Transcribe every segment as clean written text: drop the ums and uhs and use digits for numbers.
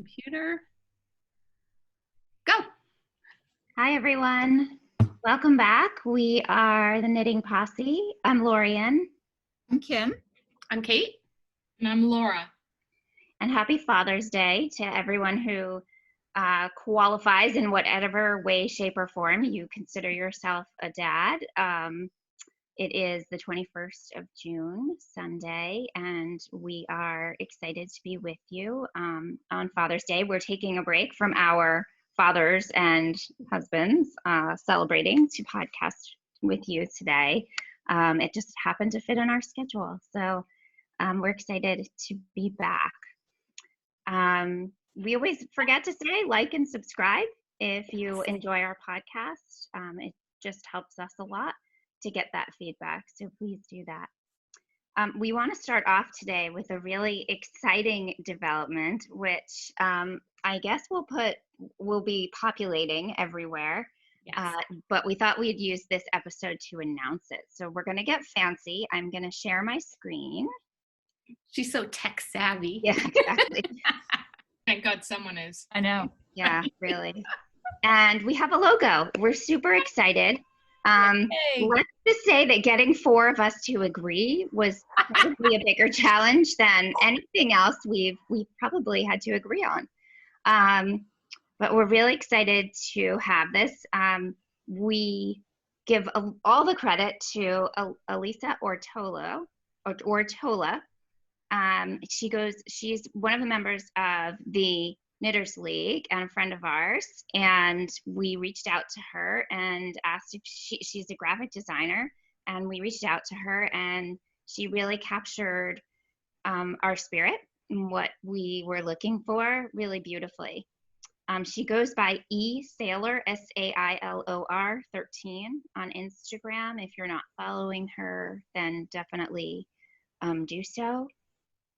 computer. Go. Hi, everyone. Welcome back. We are the Knitting Posse. I'm Lorien. I'm Kim. I'm Kate. And I'm Laura. And happy Father's Day to everyone who qualifies in whatever way, shape, or form you consider yourself a dad. It is the 21st of June, Sunday, and we are excited to be with you on Father's Day. We're taking a break from our fathers and husbands celebrating to podcast with you today. It just happened to fit in our schedule, so we're excited to be back. We always forget to say like and subscribe if you enjoy our podcast. It just helps us a lot to get that feedback, so please do that. We want to start off today with a really exciting development, which I guess we'll be populating everywhere. Yes. But we thought we'd use this episode to announce it. So we're going to get fancy. I'm going to share my screen. She's so tech savvy. Yeah, exactly. Thank God someone is. I know. Yeah, really. And we have a logo. We're super excited. Let's just say that getting 4 of us to agree was probably a bigger challenge than anything else we probably had to agree on. But we're really excited to have this. We give all the credit to Elisa Ortola. She's one of the members of the Knitters League and a friend of ours, and we reached out to her and asked if she's a graphic designer, and we reached out to her, and she really captured our spirit and what we were looking for really beautifully. She goes by eSailor, SAILOR 13 on Instagram. If you're not following her, then definitely do so.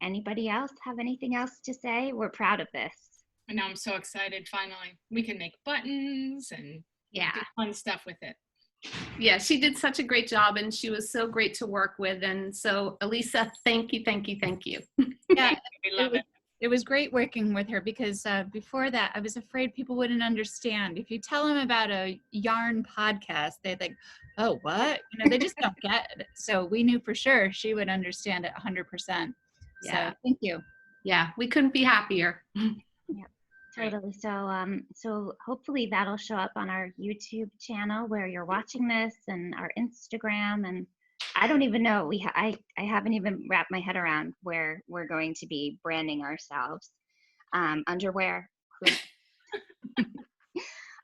Anybody else have anything else to say? We're proud of this. I know, I'm so excited. Finally, we can make buttons and do fun stuff with it. Yeah, she did such a great job, and she was so great to work with. And so, Elisa, thank you. Yeah, We love it. It was great working with her because before that, I was afraid people wouldn't understand. If you tell them about a yarn podcast, they'd think, oh, what? They just don't get it. So we knew for sure she would understand it 100%. Yeah. So thank you. Yeah, we couldn't be happier. Yeah, totally. So hopefully that'll show up on our YouTube channel where you're watching this, and our Instagram, and I don't even know. I haven't even wrapped my head around where we're going to be branding ourselves. Underwear.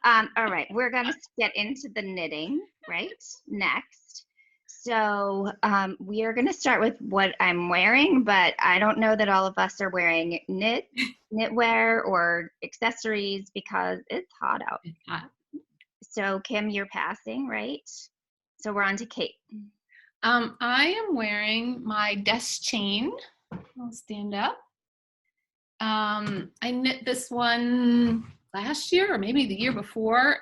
All right, we're gonna get into the knitting right next. So we are gonna start with what I'm wearing, but I don't know that all of us are wearing knitwear or accessories because it's hot out. It's hot. So Kim, you're passing, right? So we're on to Kate. I am wearing my desk chain. I'll stand up. I knit this one last year or maybe the year before.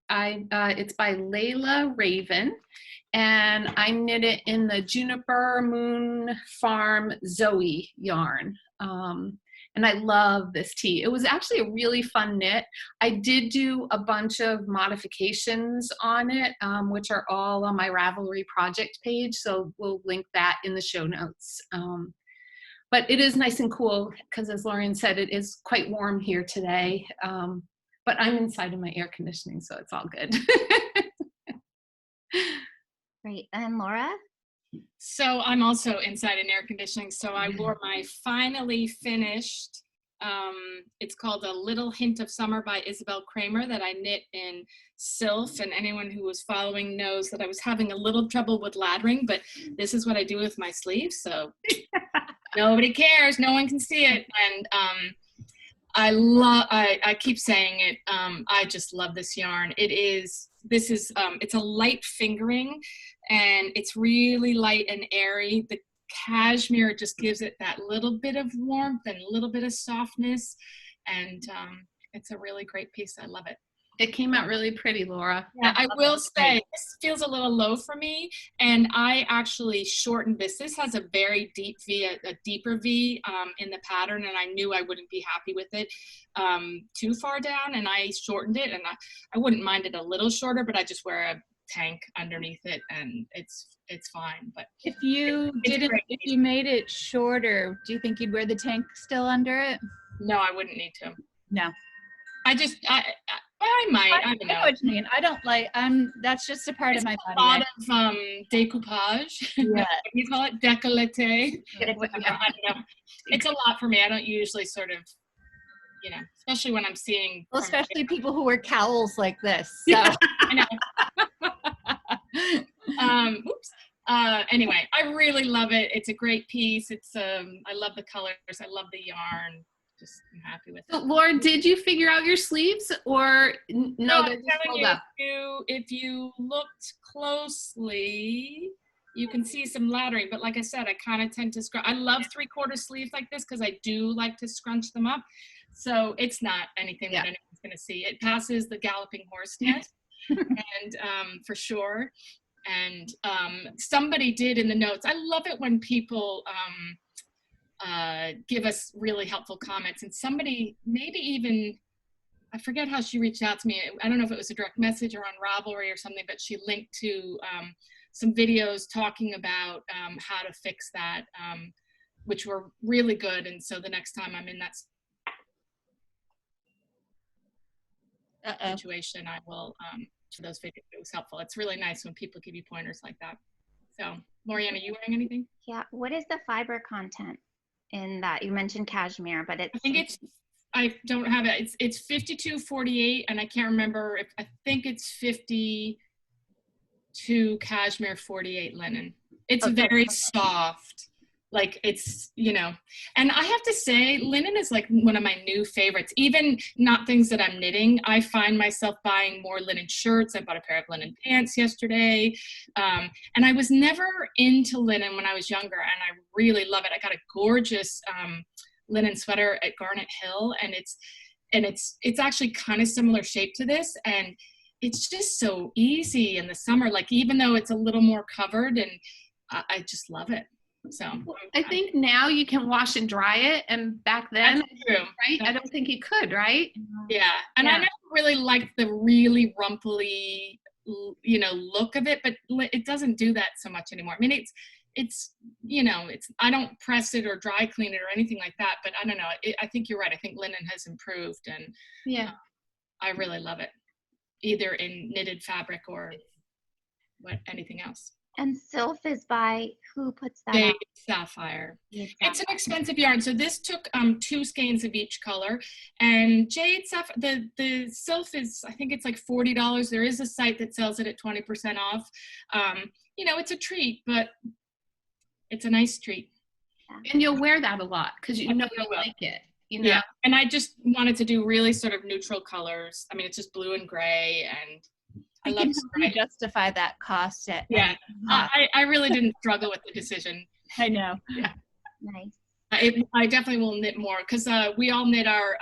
It's by Layla Raven, and I knit it in the Juniper Moon Farm Zoe yarn. And I love this tee. It was actually a really fun knit. I did do a bunch of modifications on it, which are all on my Ravelry project page. So we'll link that in the show notes. But it is nice and cool because, as Lorien said, it is quite warm here today. But I'm inside in my air conditioning, so it's all good. Great. And Laura? So I'm also inside in air conditioning. So I wore my finally finished, it's called A Little Hint of Summer by Isabel Kramer, that I knit in Sylph. And anyone who was following knows that I was having a little trouble with laddering, but this is what I do with my sleeves. So nobody cares. No one can see it. And I keep saying it. I just love this yarn. It's a light fingering, and it's really light and airy. The cashmere just gives it that little bit of warmth and a little bit of softness, and it's a really great piece. I love it. It came out really pretty, Laura. Yeah, I will say this feels a little low for me, and I actually shortened this. This has a very deep V, a deeper V in the pattern, and I knew I wouldn't be happy with it too far down, and I shortened it, and I wouldn't mind it a little shorter, but I just wear a tank underneath it, and it's fine. But if you made it shorter, do you think you'd wear the tank still under it? No, I wouldn't need to. No. I might. I don't know. I know what you mean. I don't like. That's just a part of my body. A lot of decoupage. Yeah. What do you call it? Décolleté. I don't know. It's a lot for me. I don't usually sort of, especially when I'm seeing. Well, especially people who wear cowls like this. So. I know. Oops. Anyway, I really love it. It's a great piece. I love the colors. I love the yarn. Just I'm happy with it. So, Laura, did you figure out your sleeves or no? I'm telling you, if you looked closely, you can see some laddering. But like I said, I kind of tend to scrunch. I love 3/4 sleeves like this because I do like to scrunch them up. So it's not anything that anyone's going to see. It passes the galloping horse test, and for sure. And somebody did in the notes. I love it when people give us really helpful comments, and somebody maybe even, I forget how she reached out to me. I don't know if it was a direct message or on Ravelry or something, but she linked to some videos talking about how to fix that, which were really good. And so the next time I'm in that situation, I will share those videos. It was helpful. It's really nice when people give you pointers like that. So, Lorien, are you wearing anything? Yeah. What is the fiber content in that? You mentioned cashmere, but I think I don't have it. It's 52/48, and I can't remember if I think it's 52 cashmere, 48 linen. It's very soft. Like it's, and I have to say linen is like one of my new favorites. Even not things that I'm knitting, I find myself buying more linen shirts. I bought a pair of linen pants yesterday. And I was never into linen when I was younger, and I really love it. I got a gorgeous linen sweater at Garnet Hill, and it's actually kind of similar shape to this, and it's just so easy in the summer, like even though it's a little more covered, and I just love it. So I think now you can wash and dry it, and back then, right? I don't think you could, right? Yeah, and I never really liked the really rumply, look of it, but it doesn't do that so much anymore. I mean, it's I don't press it or dry clean it or anything like that, but I don't know. I think you're right. I think linen has improved, and I really love it, either in knitted fabric or anything else. And Sylph is by who puts that out? Sapphire. It's an expensive yarn. So this took 2 skeins of each color, and Jade Sapphire, the Sylph is, I think it's like $40. There is a site that sells it at 20% off. It's a treat, but it's a nice treat. And you'll wear that a lot because you like it. Yeah, and I just wanted to do really sort of neutral colors. I mean, it's just blue and gray, and I love to justify that cost. I really didn't struggle with the decision. I know. Yeah. Nice. I definitely will knit more because we all knit our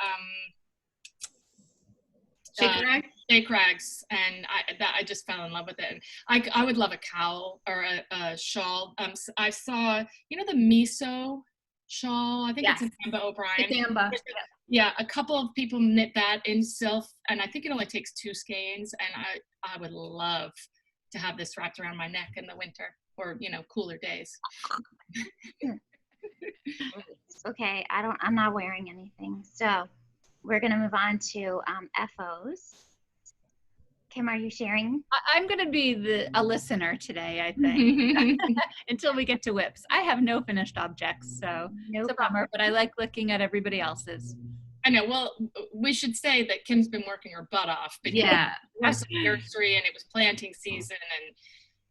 shake rags, and I just fell in love with it. I would love a cowl or a shawl. I saw the miso shawl. I think it's an Amba O'Brien. It's Amba. Yeah, a couple of people knit that in Sylph, and I think it only takes 2 skeins, and I would love to have this wrapped around my neck in the winter or, cooler days. Okay, I'm not wearing anything. So we're going to move on to FOs. Kim, are you sharing? I'm going to be a listener today, I think, until we get to whips. I have no finished objects, so it's a bummer, but I like looking at everybody else's. I know. Well, we should say that Kim's been working her butt off. Because it was nursery and it was planting season,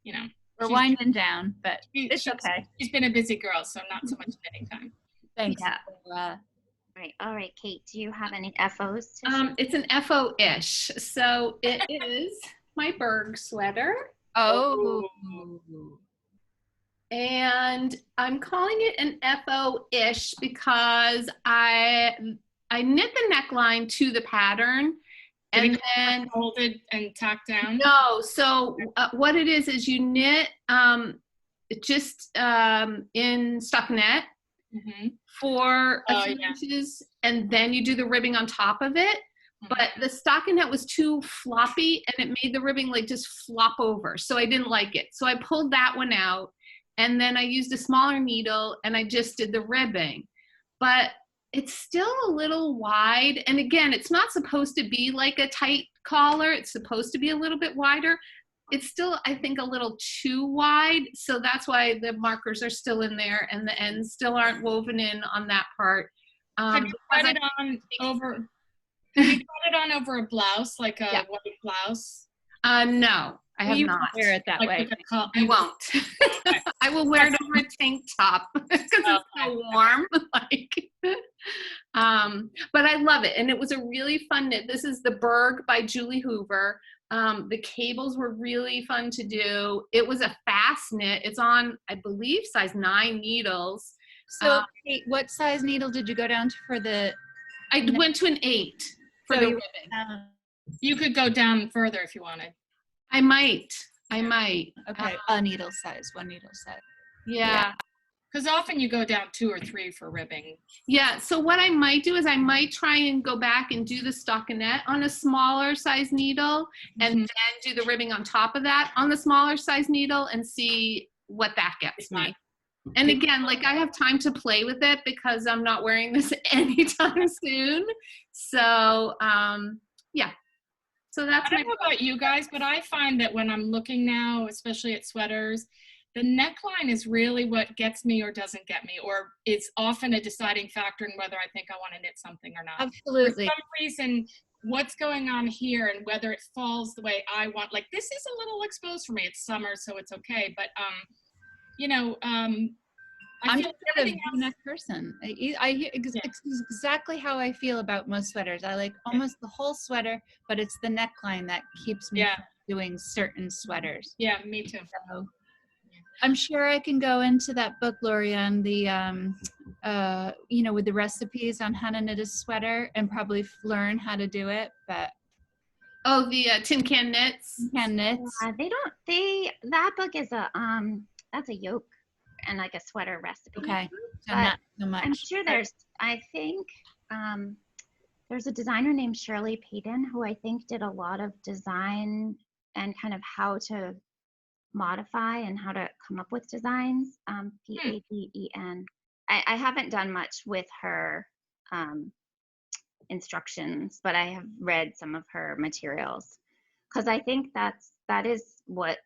and we're winding down, but it's okay. She's been a busy girl, so not so much knitting time. Thanks. Yeah. All right, Kate, do you have any FOs? It's an FO-ish. So it is my Berg sweater. Oh. And I'm calling it an FO-ish because I knit the neckline to the pattern, And then folded and tacked down. no, so what it is you knit just in stockinette for a few inches, and then you do the ribbing on top of it. But the stockinette was too floppy, and it made the ribbing like just flop over. So I didn't like it. So I pulled that one out, and then I used a smaller needle, and I just did the ribbing. But it's still a little wide. And again, it's not supposed to be like a tight collar. It's supposed to be a little bit wider. It's still, I think, a little too wide. So that's why the markers are still in there, and the ends still aren't woven in on that part. Have you cut it on over? Have you cut it on over a blouse, like a white blouse? No, I have not. Wear it that way. I won't. I will wear it over a tank top because it's so warm. But I love it, and it was a really fun knit. This is the Berg by Julie Hoover. The cables were really fun to do. It was a fast knit. It's on, I believe, size 9 needles. So, Kate, what size needle did you go down to for the? I went to an 8 for the ribbing. You could go down further if you wanted. I might. Okay, one needle size. Yeah. Because often you go down 2 or 3 for ribbing. Yeah, so what I might do is I might try and go back and do the stockinette on a smaller size needle, and then do the ribbing on top of that on the smaller size needle and see what that gets me. And again, like, I have time to play with it because I'm not wearing this anytime soon. So, yeah. So that's I don't know about you guys, but I find that when I'm looking now, especially at sweaters, the neckline is really what gets me or doesn't get me, or it's often a deciding factor in whether I think I want to knit something or not. Absolutely. For some reason, what's going on here and whether it falls the way I want. Like, this is a little exposed for me. It's summer, so it's okay. But, I'm just a V-neck person. It's exactly how I feel about most sweaters. I like almost the whole sweater, but it's the neckline that keeps me from doing certain sweaters. Yeah, me too. So, I'm sure I can go into that book, Lorien, the with the recipes on how to knit a sweater, and probably learn how to do it. But the tin can knits. That book is that's a yoke and like a sweater recipe. Okay, so but not so much. I'm sure there's a designer named Shirley Payton who I think did a lot of design and kind of how to modify and how to come up with designs. Paden. I haven't done much with her instructions, but I have read some of her materials, because I think that is what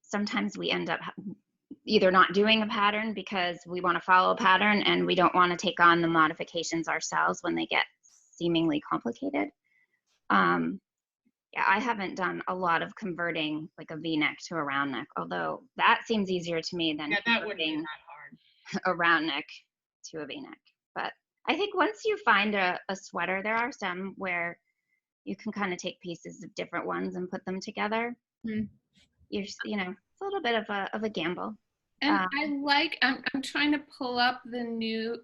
sometimes we end up either not doing a pattern because we want to follow a pattern and we don't want to take on the modifications ourselves when they get seemingly complicated. I haven't done a lot of converting like a V-neck to a round neck, although that seems easier to me than that wouldn't be that hard. A round neck to a V-neck. But I think once you find a sweater, there are some where you can kind of take pieces of different ones and put them together. It's a little bit of a gamble. And I'm trying to pull up the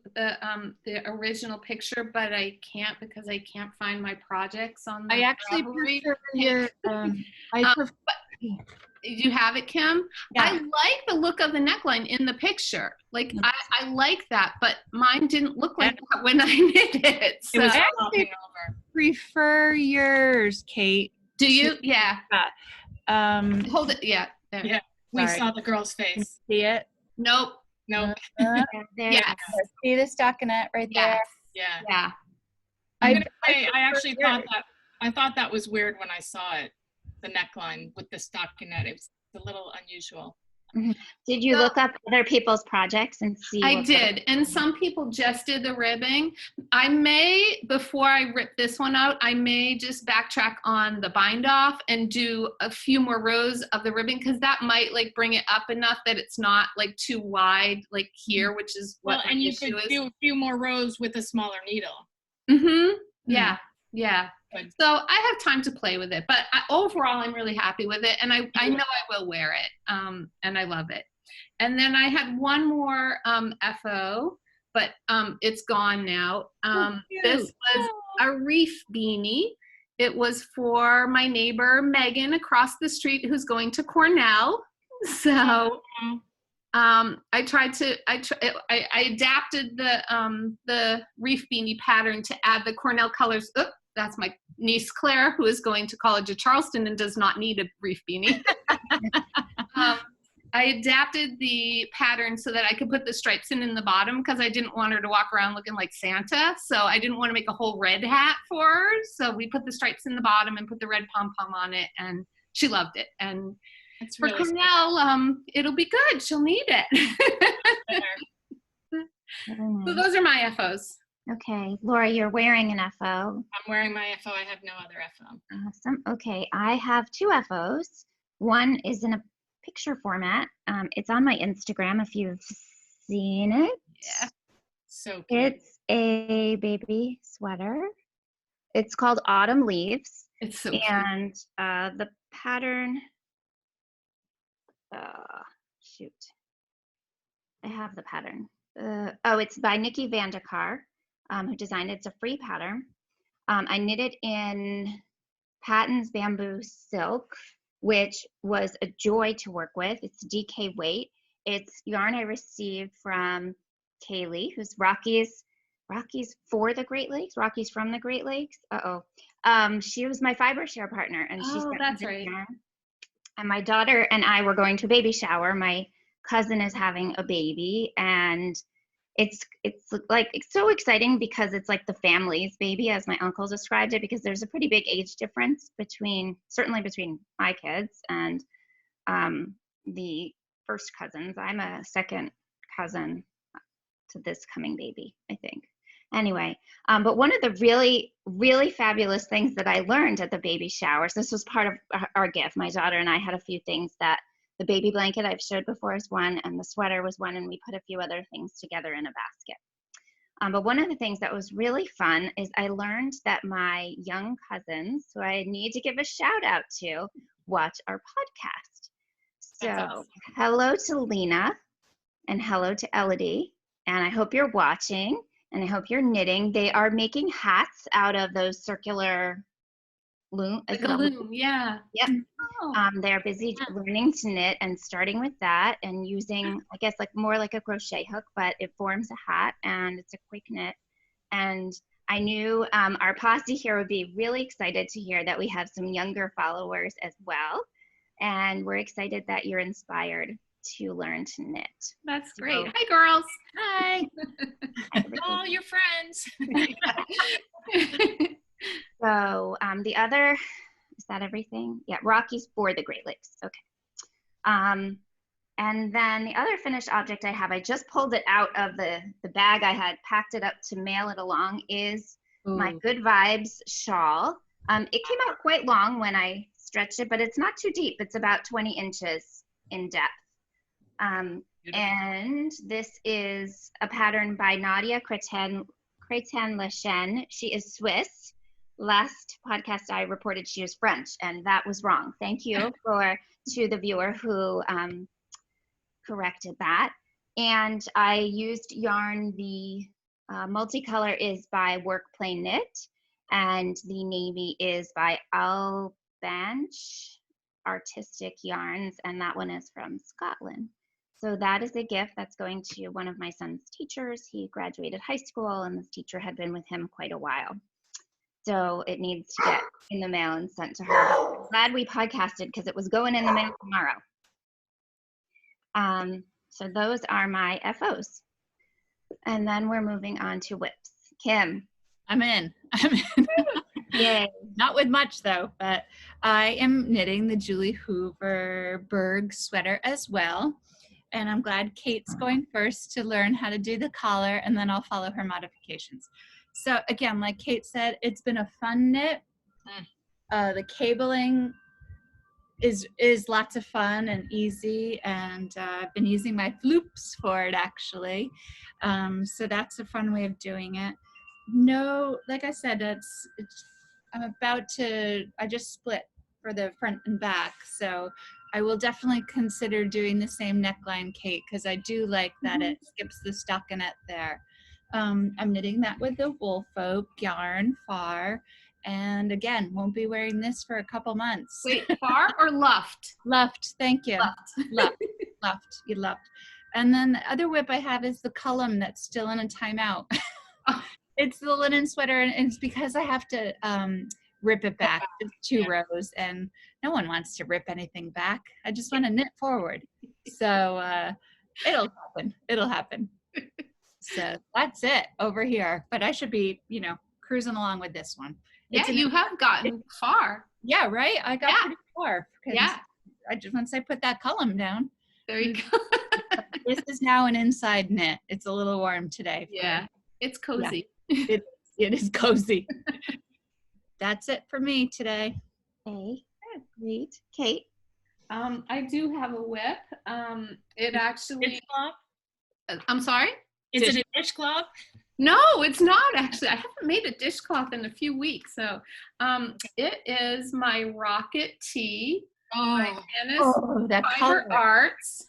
original picture, but I can't because I can't find my projects on the prefer your you have it, Kim? Yeah. I like the look of the neckline in the picture. Like, I like that, but mine didn't look like that when I knit it. So. I prefer yours, Kate. Do you? Yeah. Hold it. Yeah. There. Yeah. We saw the girl's face. See it? Nope. Yeah. See the stockinette right there? Yeah. I'm gonna say I thought that was weird when I saw it. The neckline with the stockinette. It was a little unusual. Did you look up other people's projects and see? I did, and some people just did the ribbing. I may, before I rip this one out, I may just backtrack on the bind off and do a few more rows of the ribbing, because that might like bring it up enough that it's not like too wide, like here, which is what my and you issue could is. do a few more rows with a smaller needle. Yeah. So I have time to play with it, but overall I'm really happy with it, and I know I will wear it, and I love it. And then I had one more FO, but it's gone now. This was a reef beanie, it was for my neighbor Megan across the street who's going to Cornell. So I adapted the reef beanie pattern to add the Cornell colors. Oop, that's my niece Claire, who is going to College of Charleston and does not need a reef beanie. I adapted the pattern so that I could put the stripes in the bottom because I didn't want her to walk around looking like Santa. So I didn't want to make a whole red hat for her. So we put the stripes in the bottom and put the red pom-pom on it, and she loved it. And That's for really Cornell, it'll be good. She'll need it. So those are my FOs. Okay, Laura, you're wearing an FO. I'm wearing my FO. I have no other FO. Awesome. Okay, I have 2 FOs. One is in a picture format. It's on my Instagram if you've seen it. Yeah. So cute. It's a baby sweater. It's called Autumn Leaves. It's so cute. And the pattern, shoot, I have the pattern. It's by Nikki Vandekar, who designed it. It's a free pattern. I knit it in Patton's bamboo silk, which was a joy to work with. It's DK weight. It's yarn I received from Kaylee, who's Rockies for the Great Lakes, Rockies from the Great Lakes. She was my fiber share partner, and she's that's right. yarn. And my daughter and I were going to a baby shower. My cousin is having a baby, and it's so exciting because it's like the family's baby, as my uncle described it, because there's a pretty big age difference certainly between my kids and the first cousins. I'm a second cousin to this coming baby, I think. Anyway, but one of the really, really fabulous things that I learned at the baby showers, this was part of our gift. My daughter and I had a few things that the baby blanket I've showed before is one, and the sweater was one, and we put a few other things together in a basket. But one of the things that was really fun is I learned that my young cousins, who I need to give a shout out to, watch our podcast. So Awesome. Hello to Lena and hello to Elodie, and I hope you're watching and I hope you're knitting. They are making hats out of those circular loom. Like a loom, yeah. Yep. Oh. They're busy learning to knit and starting with that and using, I guess, more like a crochet hook, but it forms a hat and it's a quick knit. And I knew our posse here would be really excited to hear that we have some younger followers as well. And we're excited that you're inspired to learn to knit. That's great. Hi, girls. Hi. All your friends. So the other, is that everything? Yeah, Rockies for the Great Lakes. Okay. And then the other finished object I have, I just pulled it out of the bag I had packed it up to mail it along, is my Good Vibes shawl. It came out quite long when I stretched it, but it's not too deep. It's about 20 inches in depth. And this is a pattern by Nadia Cretin-Lechen. She is Swiss. Last podcast I reported she was French, and that was wrong. Thank you to the viewer who corrected that. And I used yarn. The multicolor is by Work Plain Knit, and the navy is by Albanch Artistic Yarns, and that one is from Scotland. So that is a gift that's going to one of my son's teachers. He graduated high school, and this teacher had been with him quite a while. So it needs to get in the mail and sent to her. I'm glad we podcasted because it was going in the mail tomorrow. So those are my FOs. And then we're moving on to whips. Kim. I'm in. Yay. Not with much though, but I am knitting the Julie Hoover Berg sweater as well. And I'm glad Kate's going first to learn how to do the collar, and then I'll follow her modifications. So again, like Kate said, it's been a fun knit. The cabling is lots of fun and easy, and I've been using my floops for it actually. So that's a fun way of doing it. No, like I said, I just split for the front and back, so I will definitely consider doing the same neckline, Kate, because I do like that it skips the stockinette there. I'm knitting that with the Woolfolk yarn far, And again, won't be wearing this for a couple months. Wait, far or luft? Luft, thank you. Luft. Luft, you luft. And then the other whip I have is the Cullum that's still in a timeout. Oh. It's the linen sweater, and it's because I have to rip it back. It's 2 rows, and no one wants to rip anything back. I just want to knit forward. So it'll happen. It'll happen. So that's it over here. But I should be, cruising along with this one. Yeah, you have gotten far. Yeah, right? I got pretty far. Yeah. Once I put that Cullum down. There you go. This is now an inside knit. It's a little warm today. Yeah, it's cozy. Yeah, it is cozy. That's it for me today. Okay, great. Kate? I do have a whip. It actually. Dishcloth? I'm sorry? Is it a dishcloth? No, it's not actually. I haven't made a dishcloth in a few weeks. So it is my Rocket Tee by Annis that Fiber color. Arts.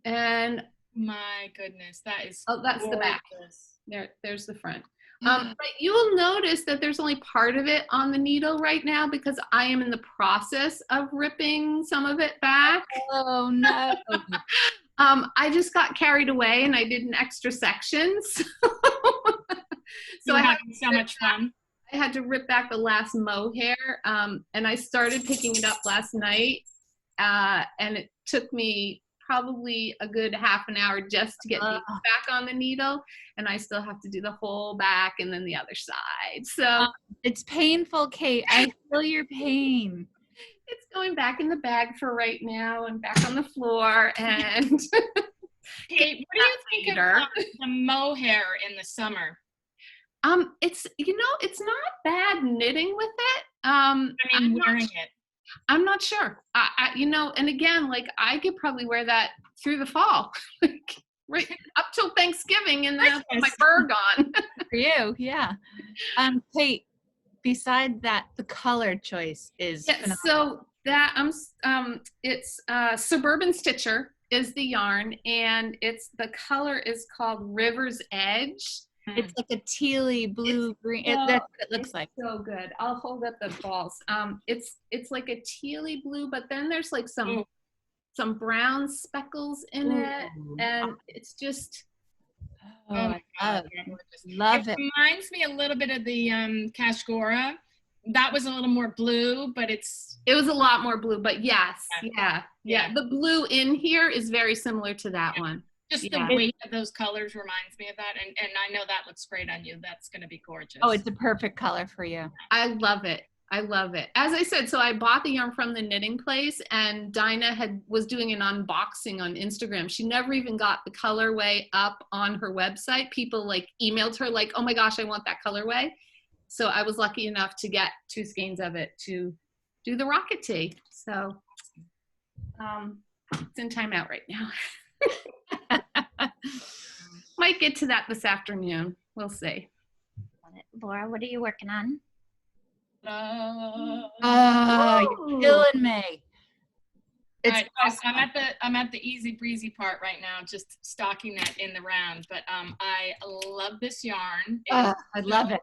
And My goodness, that is that's the back. gorgeous. There's the front. But you will notice that there's only part of it on the needle right now because I am in the process of ripping some of it back. Oh no. I just got carried away and I did an extra section. So You're having so much fun. I had to rip back the last mohair, and I started picking it up last night, and it took me probably a good half an hour just to get these back on the needle, and I still have to do the whole back and then the other side. So it's painful, Kate. I feel your pain. it's going back in the bag for right now and back on the floor. And Kate, what do you think of the mohair in the summer? It's it's not bad knitting with it. Wearing it. I'm not sure. And again, like I could probably wear that through the fall, right up till Thanksgiving, and then my fur gone. For you, yeah. Kate, beside that, the color choice is phenomenal. So that it's Suburban Stitcher is the yarn, and the color is called River's Edge. It's like a tealy blue green. That's what it looks like. So good. I'll hold up the balls. It's like a tealy blue, but then there's like some brown speckles in it, and it's just. Oh my God. Love it. It reminds me a little bit of the Kashgora. That was a little more blue, but it was a lot more blue, but yes, yeah. The blue in here is very similar to that one. Just the weight of those colors reminds me of that, and I know that looks great on you. That's going to be gorgeous. Oh, it's a perfect color for you. I love it. As I said, so I bought the yarn from the knitting place, and Dinah was doing an unboxing on Instagram. She never even got the colorway up on her website. People emailed her like, oh my gosh, I want that colorway. So I was lucky enough to get 2 skeins of it to do the Rocket Tee. So it's in timeout right now. Might get to that this afternoon. We'll see. Laura, what are you working on? You're killing me. I'm at the easy breezy part right now, just stocking that in the round. But I love this yarn. I love it.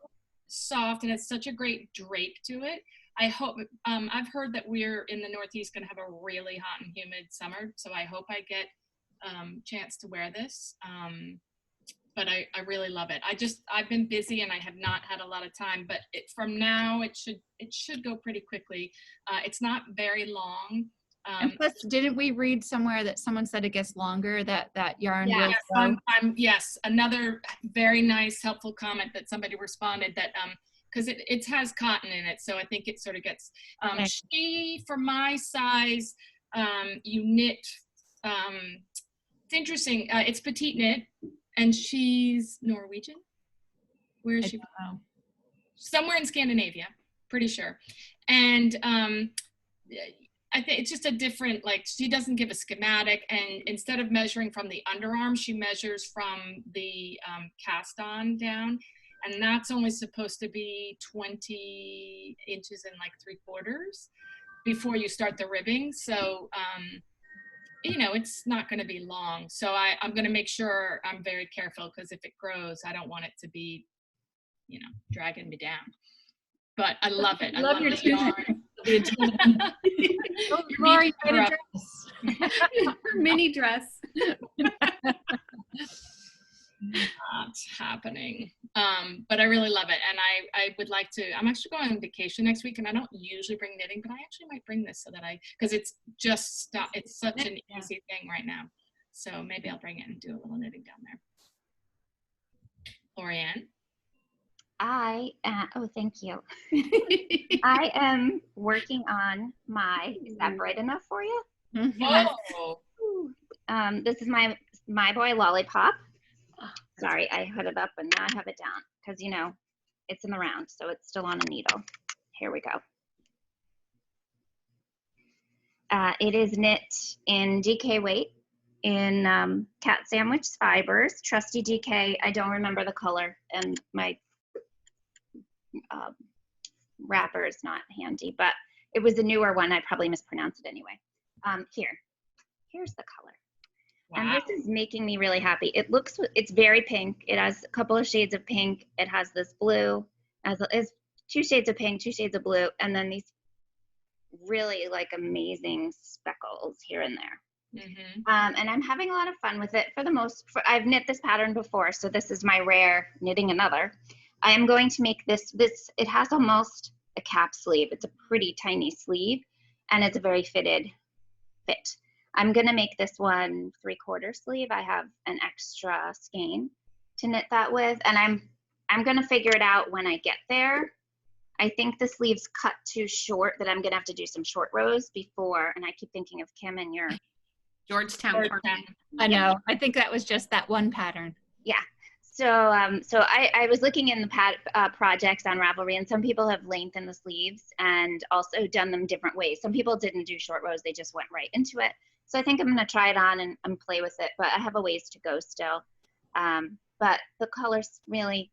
Soft, and it's such a great drape to it. I hope I've heard that we're in the Northeast going to have a really hot and humid summer, so I hope I get chance to wear this. But I really love it. I've been busy and I have not had a lot of time, but from now it should go pretty quickly. It's not very long. And plus, didn't we read somewhere that someone said it gets longer, that yarn will go? Yes, another very nice, helpful comment that somebody responded that, because it has cotton in it, so I think it sort of gets, she, for my size, you knit, it's interesting, it's petite knit, and she's Norwegian. Where is she from? Somewhere in Scandinavia, pretty sure. And I think it's just a different, she doesn't give a schematic, and instead of measuring from the underarm, she measures from the cast on down, and that's only supposed to be 20 inches and 3/4 before you start the ribbing. So, it's not going to be long. So I'm going to make sure I'm very careful, because if it grows, I don't want it to be, dragging me down. but I love it. I Love love your the two yarn. Oh, Your Lori, beach made a bra. dress. Her mini dress. Not happening. But I really love it. And I would like to, I'm actually going on vacation next week, and I don't usually bring knitting, but I actually might bring this so that because it's just, it's such an easy thing right now. So maybe I'll bring it and do a little knitting down there. LORIEN. Oh, thank you. I am working on is that bright enough for you? Oh, This is my Boy Lollipop. Sorry, I put it up and now I have it down because, it's in the round, so it's still on a needle. Here we go. It is knit in DK weight in cat sandwich fibers, trusty DK. I don't remember the color, and my wrapper is not handy, but it was a newer one. I probably mispronounced it anyway. Here's the color. wow. And this is making me really happy. It's very pink. It has a couple of shades of pink. It has this blue, it's 2 shades of pink, 2 shades of blue, and then these really amazing speckles here and there. And I'm having a lot of fun with it. I've knit this pattern before, so this is my rare knitting another. I am going to make this, it has almost a cap sleeve. It's a pretty tiny sleeve, and it's a very fitted fit. I'm gonna make this one 3/4 sleeve. I have an extra skein to knit that with, and I'm gonna figure it out when I get there. I think the sleeve's cut too short, that I'm gonna have to do some short rows before, and I keep thinking of Kim and your Georgetown. I know. I think that was just that one pattern. Yeah. So I was looking in the projects on Ravelry, and some people have lengthened the sleeves and also done them different ways. Some people didn't do short rows, they just went right into it. So I think I'm gonna try it on and play with it, but I have a ways to go still. But the color's really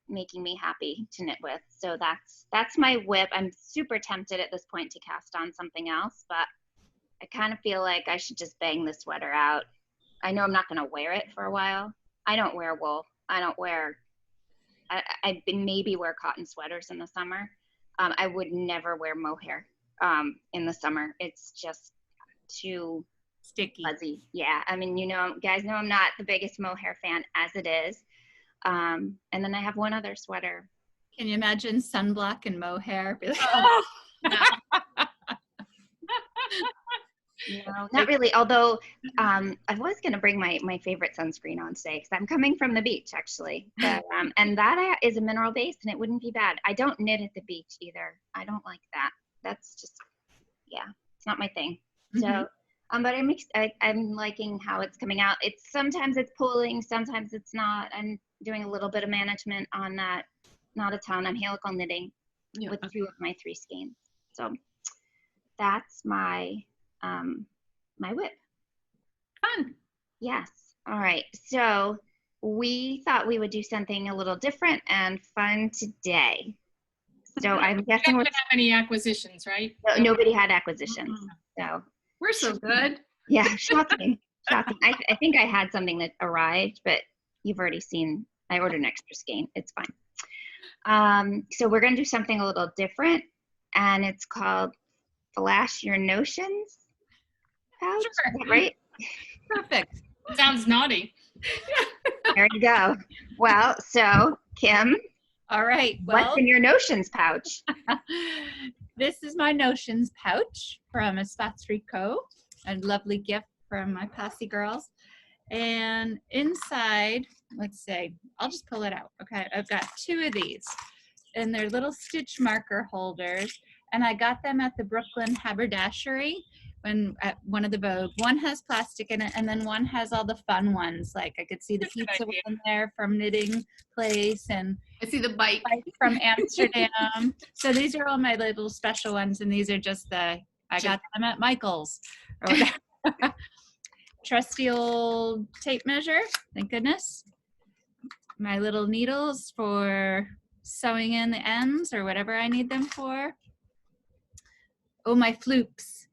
making me happy to knit with. So that's my whip. I'm super tempted at this point to cast on something else, but I kind of feel like I should just bang this sweater out. I know I'm not gonna wear it for a while. I don't wear wool. I maybe wear cotton sweaters in the summer. I would never wear mohair in the summer. It's just too Sticky. fuzzy. Yeah, I mean, guys know I'm not the biggest mohair fan as it is. And then I have one other sweater. Can you imagine sunblock and mohair? Be like, No, not really. Although I was going to bring my favorite sunscreen on today because I'm coming from the beach, actually. But, and that is a mineral base, and it wouldn't be bad. I don't knit at the beach either. I don't like that. That's just, yeah, it's not my thing. So, but I'm liking how it's coming out. Sometimes it's pulling, sometimes it's not. I'm doing a little bit of management on that. Not a ton. I'm helical knitting with 2 of my 3 skeins. So that's my my whip. Fun. Yes. All right. So we thought we would do something a little different and fun today. So I'm guessing we don't have any acquisitions, right? Nobody had acquisitions. So We're so good. yeah, shocking. Shocking. I think I had something that arrived, but you've already seen. I ordered an extra skein. It's fine. So we're gonna do something a little different, and it's called Flash Your Notions. Pouch, Sure. right? perfect. Sounds naughty. There you go. Well, so Kim, All right. Well, what's in your notions pouch? this is my notions pouch from Espace Rico, a lovely gift from my Posse girls. And inside, let's see, I'll just pull it out. Okay, I've got 2 of these, and they're little stitch marker holders, and I got them at the Brooklyn Haberdashery at one of the Vogue. One has plastic in it, and then one has all the fun ones. Like I could see the That's a good pizza idea. one there from Knitting Place, and I see the bike. from Amsterdam. So these are all my little special ones, and these are just I got them at Michael's or whatever. Trusty old tape measure, thank goodness. My little needles for sewing in the ends or whatever I need them for. Oh, my floops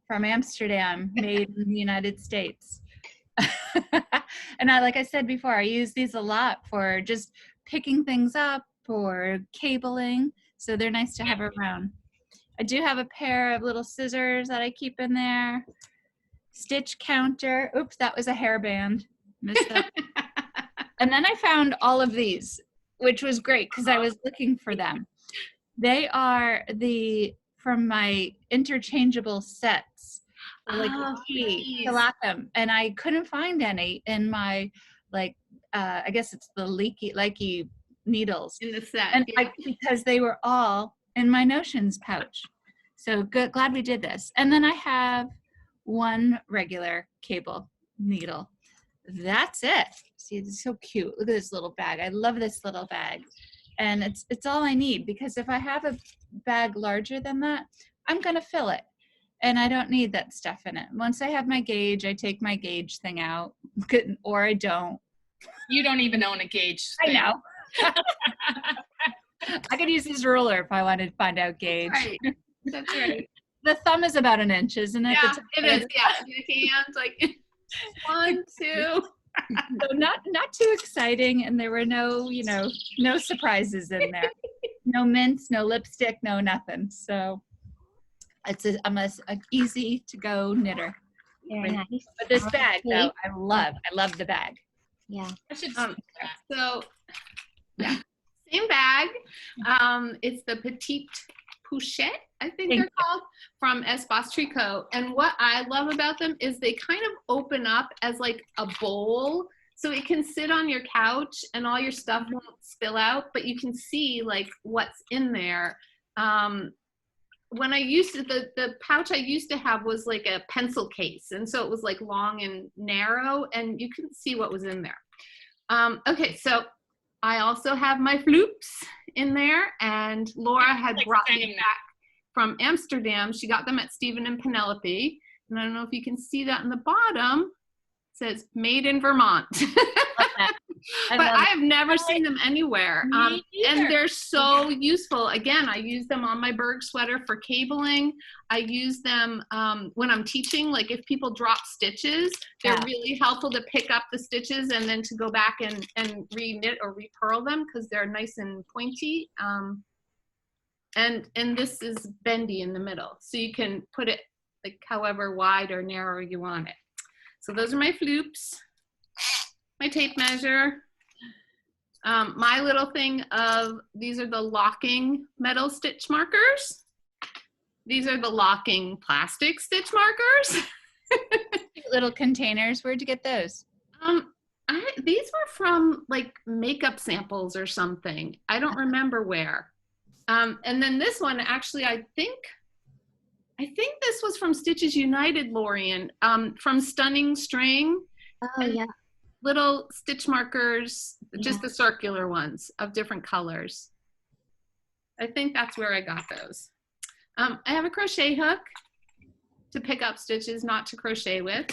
from Amsterdam, made in the United States. And like I said before, I use these a lot for just picking things up or cabling. So they're nice to have around. I do have a pair of little scissors that I keep in there. Stitch counter. Oops, that was a hairband. Missed that. And then I found all of these, which was great because I was looking for them. They are from my interchangeable sets. Like key to lock them. And I couldn't find any in my, like, I guess it's the likey needles. In the set. And because they were all in my Notions pouch. So glad we did this. And then I have one regular cable needle. That's it. See, it's so cute. Look at this little bag. I love this little bag. And it's all I need, because if I have a bag larger than that, I'm going to fill it. And I don't need that stuff in it. Once I have my gauge, I take my gauge thing out, or I don't. You don't even own a gauge. I know. I could use this ruler if I wanted to find out gauge. Right. That's right. The thumb is about 1 inch, isn't it? Yeah, it is. Yeah, your hands like 1, 2. So not too exciting, and there were no surprises in there. No mints, no lipstick, no nothing. So I'm an easy to go knitter. Very nice. But this bag, though, I love the bag. Yeah. I should So, yeah, same bag. It's the petite pochette, I think they're called, from Espace Tricot. And what I love about them is they kind of open up as like a bowl. So it can sit on your couch and all your stuff won't spill out, but you can see like what's in there. When I used to, the pouch I used to have was like a pencil case. And so it was like long and narrow, and you couldn't see what was in there. Okay, so I also have my floops in there, and Laura had brought me back from Amsterdam. She got them at Stephen and Penelope. And I don't know if you can see that in the bottom. It says made in Vermont. But I've never seen them anywhere. And they're so useful. Again, I use them on my Berg sweater for cabling. I use them when I'm teaching, like if people drop stitches, they're really helpful to pick up the stitches and then to go back and re-knit or re-purl them, because they're nice and pointy. And this is bendy in the middle, so you can put it like however wide or narrow you want it. So those are my floops, my tape measure, my little thing of, these are the locking metal stitch markers. These are the locking plastic stitch markers. Little containers. Where'd you get those? These were from like makeup samples or something. I don't remember where. And then this one, actually, I think this was from Stitches United, Lorien, from Stunning String. Oh, yeah. Little stitch markers, just the circular ones of different colors. I think that's where I got those. I have a crochet hook to pick up stitches, not to crochet with.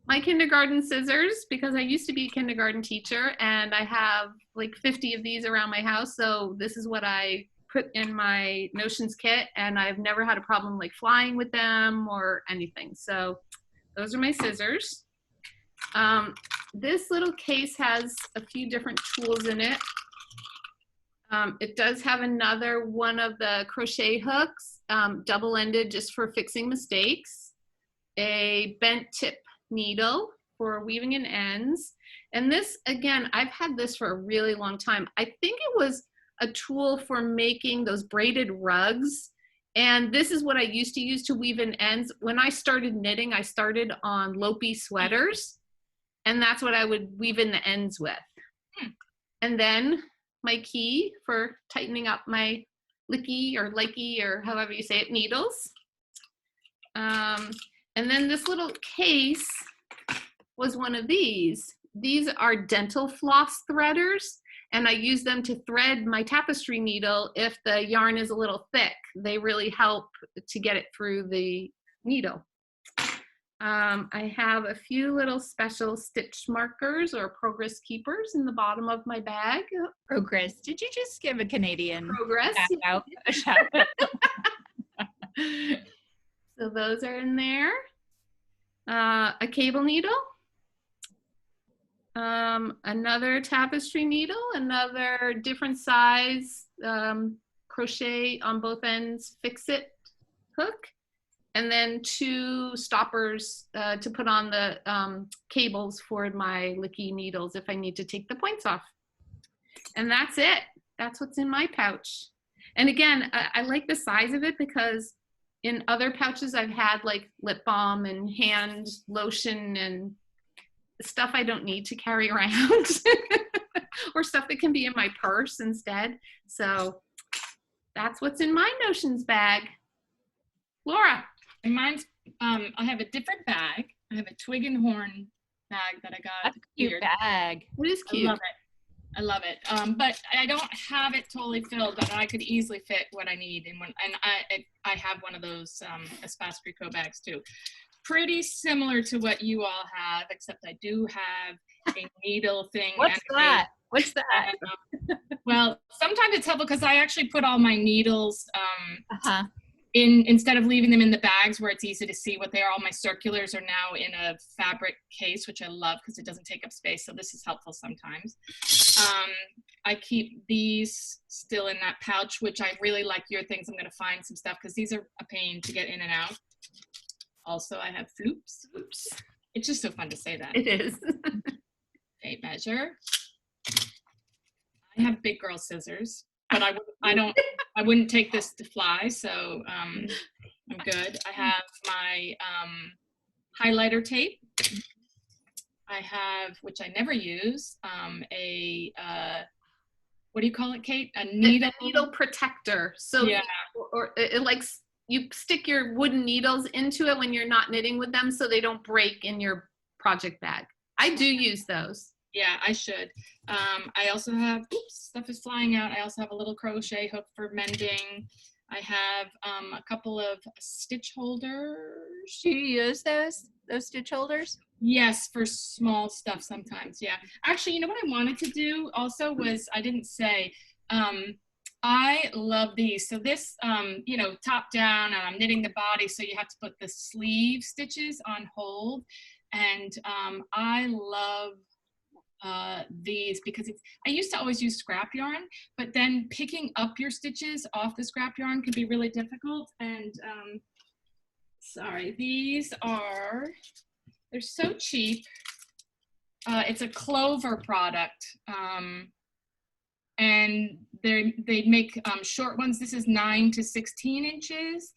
My kindergarten scissors, because I used to be a kindergarten teacher, and I have like 50 of these around my house. So this is what I put in my Notions kit, and I've never had a problem like flying with them or anything. So those are my scissors. This little case has a few different tools in it. It does have another one of the crochet hooks, double-ended, just for fixing mistakes. A bent tip needle for weaving in ends. And this, again, I've had this for a really long time. I think it was a tool for making those braided rugs. And this is what I used to use to weave in ends. When I started knitting, I started on Lopi sweaters, and that's what I would weave in the ends with. And then my key for tightening up my licky or likey or however you say it, needles. And then this little case was one of these. These are dental floss threaders, and I use them to thread my tapestry needle if the yarn is a little thick. They really help to get it through the needle. I have a few little special stitch markers or progress keepers in the bottom of my bag. Progress. Did you just give a Canadian Progress. a shout out? So those are in there. A cable needle. Another tapestry needle, another different size crochet on both ends, fix it hook, and then 2 stoppers to put on the cables for my licky needles if I need to take the points off. And that's it. That's what's in my pouch. And again, I like the size of it because in other pouches I've had like lip balm and hand lotion and stuff I don't need to carry around or stuff that can be in my purse instead. So that's what's in my notions bag. Laura. And mine's, I have a different bag. I have a twig and horn bag that I got. That's a cute bag. It is cute. I love it. But I don't have it totally filled, but I could easily fit what I need in one. And I have one of those Espace Bricot bags too. Pretty similar to what you all have, except I do have a needle thing. What's that? What's that? Well, sometimes it's helpful because I actually put all my needles instead of leaving them in the bags where it's easy to see what they are. All my circulars are now in a fabric case, which I love because it doesn't take up space. So this is helpful sometimes. I keep these still in that pouch, which I really like your things. I'm going to find some stuff because these are a pain to get in and out. Also, I have floops. Oops. It's just so fun to say that. It is. Tape measure. I have big girl scissors, but I wouldn't take this to fly, so I'm good. I have my highlighter tape. I have, which I never use, what do you call it, Kate? A needle protector. So yeah. Or it likes, you stick your wooden needles into it when you're not knitting with them so they don't break in your project bag. I do use those. Yeah, I should. I also have, oops, stuff is flying out. I also have a little crochet hook for mending. I have a couple of stitch holders. Do you use those stitch holders? Yes, for small stuff sometimes, yeah. Actually, you know what I wanted to do also was, I didn't say, I love these. So this, you know, top down, and I'm knitting the body, so you have to put the sleeve stitches on hold. And I love these because I used to always use scrap yarn, but then picking up your stitches off the scrap yarn can be really difficult. And sorry, these are, they're so cheap. It's a Clover product. And they make short ones. This is 9 to 16 inches.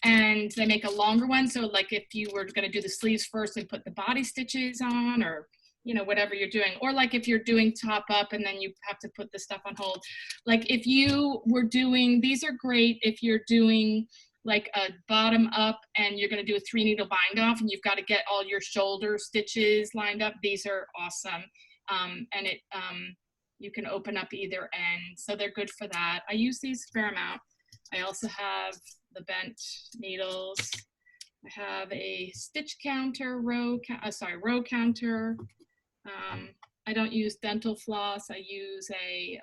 And they make a longer one. So like if you were going to do the sleeves first and put the body stitches on, or, you know, whatever you're doing, or like if you're doing top up and then you have to put the stuff on hold. Like if you were doing, these are great if you're doing like a bottom up and you're going to do a 3 needle bind off and you've got to get all your shoulder stitches lined up. These are awesome. And you can open up either end. So they're good for that. I use these a fair amount. I also have the bent needles. I have a stitch counter, row counter. I don't use dental floss. I use a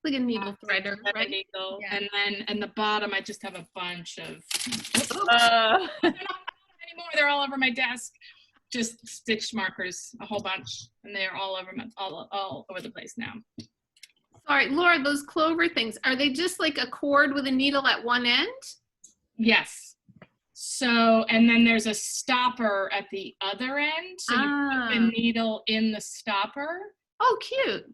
like a needle threader, right? Needle. Yeah. And then in the bottom, I just have a bunch of. I don't have anymore. They're all over my desk. Just stitch markers, a whole bunch, and they're all over the place now. Sorry, Laura, those Clover things, are they just like a cord with a needle at one end? Yes. So, and then there's a stopper at the other end. So you put the needle in the stopper. Oh, cute.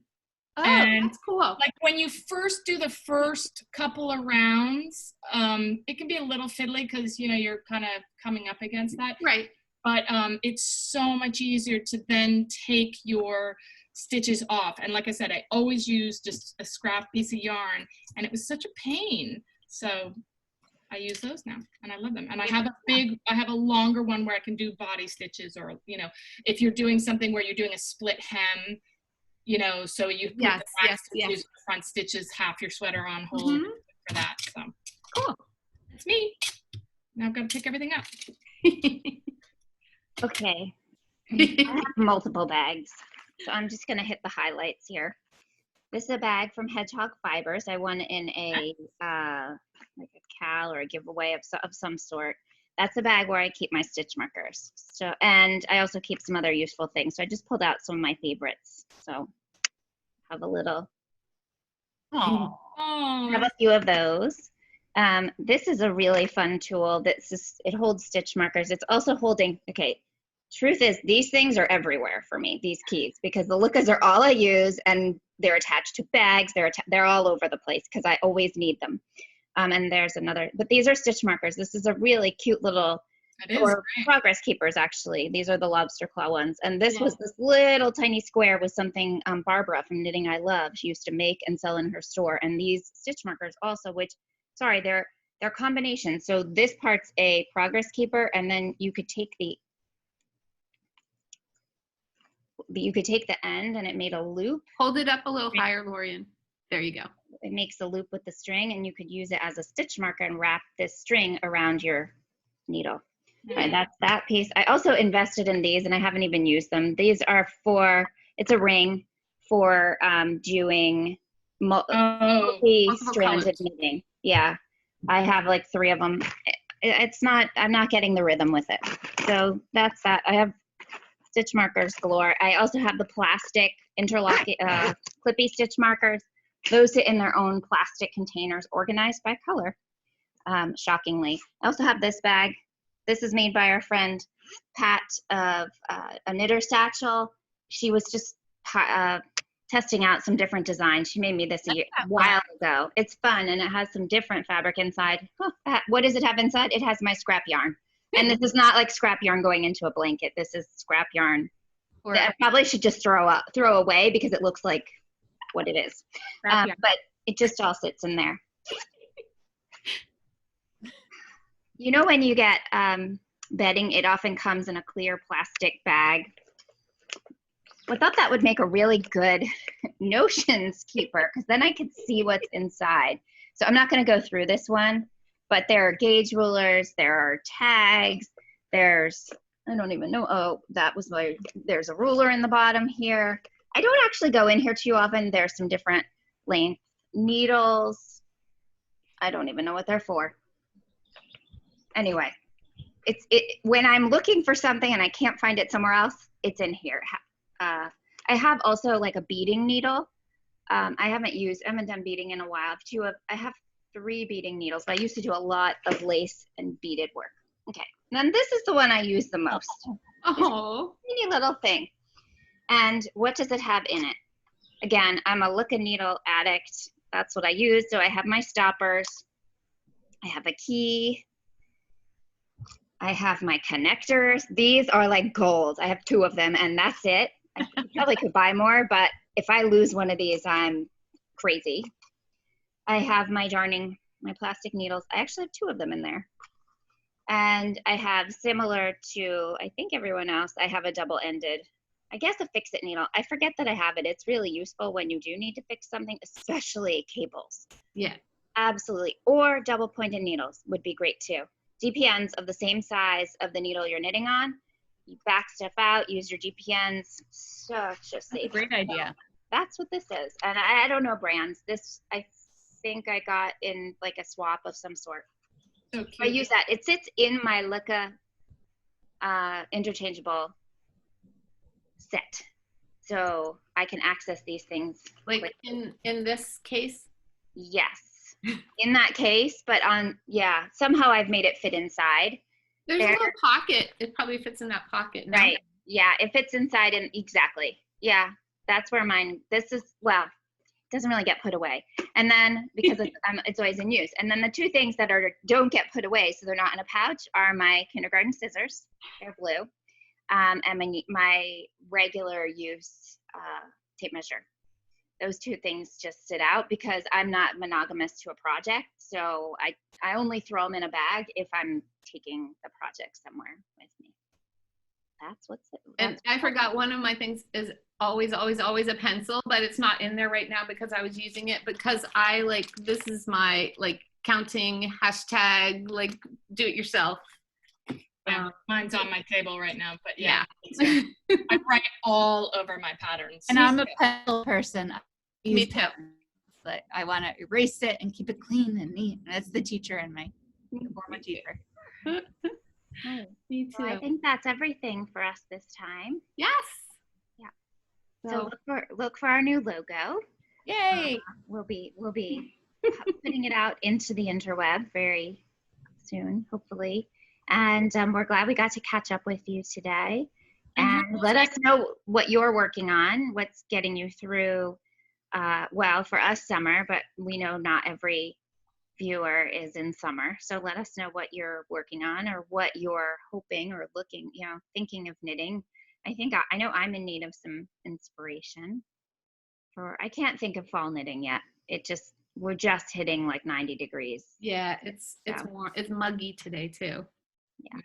Oh, and that's cool. Like when you first do the first couple of rounds, it can be a little fiddly because, you know, you're kind of coming up against that. Right. But it's so much easier to then take your stitches off. And like I said, I always use just a scrap piece of yarn, and it was such a pain. So I use those now, and I love them. And I have a longer one where I can do body stitches, or, you know, if you're doing something where you're doing a split hem, you know, so you put the back stitches, the front stitches, half your sweater on hold for that. So cool. That's me. Now I've got to pick everything up. Okay. I have multiple bags, so I'm just going to hit the highlights here. This is a bag from Hedgehog Fibers. I won in a like a CAL or a giveaway of some sort. That's a bag where I keep my stitch markers. So, and I also keep some other useful things. So I just pulled out some of my favorites. So have a little, Oh, have a few of those. This is a really fun tool. It holds stitch markers. It's also holding, okay, truth is these things are everywhere for me, these keys, because the Lucas are all I use and they're attached to bags. They're all over the place because I always need them. And there's another, but these are stitch markers. This is a really cute little, or progress keepers actually. These are the lobster claw ones. And this was this little tiny square with something Barbara from Knitting I Love, she used to make and sell in her store. And these stitch markers also, which, sorry, they're combinations. So this part's a progress keeper, and then you could take the end and it made a loop. Hold it up a little higher, Lorien. There you go. It makes a loop with the string, and you could use it as a stitch marker and wrap this string around your needle. And that's that piece. I also invested in these, and I haven't even used them. These are it's a ring for doing multi-stranded knitting. Yeah, I have like 3 of them. I'm not getting the rhythm with it. So that's that. I have stitch markers galore. I also have the plastic interlocking clippy stitch markers. Those sit in their own plastic containers organized by color, shockingly. I also have this bag. This is made by our friend Pat of A Knitter Satchel. She was just testing out some different designs. She made me this a while ago. It's fun, and it has some different fabric inside. What does it have inside? It has my scrap yarn. And this is not like scrap yarn going into a blanket. This is scrap yarn that I probably should just throw away because it looks like what it is. But it just all sits in there. You know, when you get bedding, it often comes in a clear plastic bag. I thought that would make a really good notions keeper, because then I could see what's inside. So I'm not going to go through this one, but there are gauge rulers, there are tags, I don't even know, there's a ruler in the bottom here. I don't actually go in here too often. There's some different length needles. I don't even know what they're for. Anyway, when I'm looking for something and I can't find it somewhere else, it's in here. I have also like a beading needle. I haven't done beading in a while. I have 3 beading needles, but I used to do a lot of lace and beaded work. Okay, and then this is the one I use the most. Oh, teeny little thing. And what does it have in it? Again, I'm a look and needle addict. That's what I use. So I have my stoppers. I have a key. I have my connectors. These are like gold. I have 2 of them, and that's it. I probably could buy more, but if I lose one of these, I'm crazy. I have my darning, my plastic needles. I actually have 2 of them in there. And I have, similar to, I think, everyone else, I have a double-ended, I guess, a fix-it needle. I forget that I have it. It's really useful when you do need to fix something, especially cables. yeah. Absolutely. Or double-pointed needles would be great too. DPNs of the same size of the needle you're knitting on. You back stuff out, use your DPNs. Such a safe. great idea. That's what this is. And I don't know brands. This, I think I got in like a swap of some sort. So cute. I use that. It sits in my Licca interchangeable set. So I can access these things. Like in this case? Yes. In that case, but somehow I've made it fit inside. There's a little pocket. It probably fits in that pocket. No? Right. Yeah, it fits inside, and exactly. Yeah, that's where mine, it doesn't really get put away. And then, because it's always in use. And then the 2 things that don't get put away, so they're not in a pouch, are my kindergarten scissors. They're blue. And my regular use tape measure. Those 2 things just sit out because I'm not monogamous to a project. So I only throw them in a bag if I'm taking the project somewhere with me. That's what's it. And I forgot, one of my things is always a pencil, but it's not in there right now because I was using it because this is my counting hashtag, do it yourself. Yeah, mine's on my table right now, but yeah. I write all over my patterns. And I'm a pencil person. Me too. But I want to erase it and keep it clean and neat. That's the teacher in my former teacher. Nice. Me too. Well, I think that's everything for us this time. Yes. Yeah. So So look for our new logo. Yay. We'll be putting it out into the interweb very soon, hopefully. And we're glad we got to catch up with you today. And let us know what you're working on, what's getting you through, well, for us, summer, but we know not every viewer is in summer. So let us know what you're working on or what you're hoping or looking, thinking of knitting. I know I'm in need of some inspiration I can't think of fall knitting yet. We're just hitting like 90 degrees. yeah, it's warm. It's muggy today too. Yeah.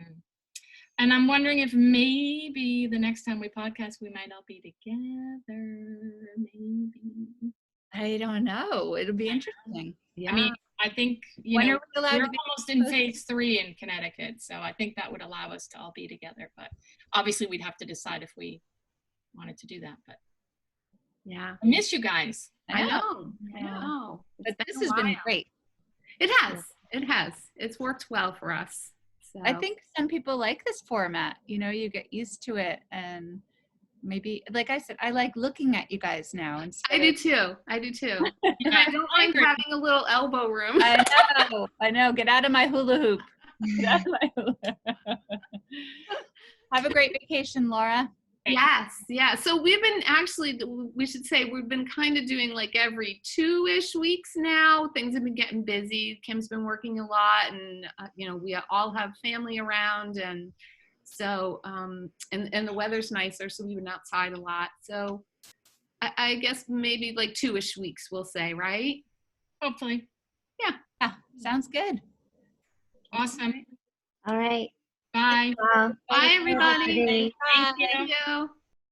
And I'm wondering if maybe the next time we podcast, we might all be together. Maybe. I don't know. It'll be interesting. Yeah. I mean, I think When are we allowed we're to be almost in phase 3 in Connecticut, so I think that would allow us to all be together. But obviously, we'd have to decide if we wanted to do that. But yeah. I miss you guys. I know. I know. But this has been great. It has. It has. It's worked well for us. So I think some people like this format. You get used to it, and maybe, like I said, I like looking at you guys now. I do too. I do too. And I don't mind having a little elbow room. I know. Get out of my hula hoop. Get out of my hula hoop. Have a great vacation, Laura. Yes, yeah. So we've been we should say we've been kind of doing like every 2-ish weeks now. Things have been getting busy. Kim's been working a lot, and we all have family around, and so and the weather's nicer, so we've been outside a lot. So I guess maybe like 2-ish weeks, we'll say, right? Hopefully. Yeah, sounds good. Awesome. All right. Bye. Well, Bye, everybody. Thank you. Thank you.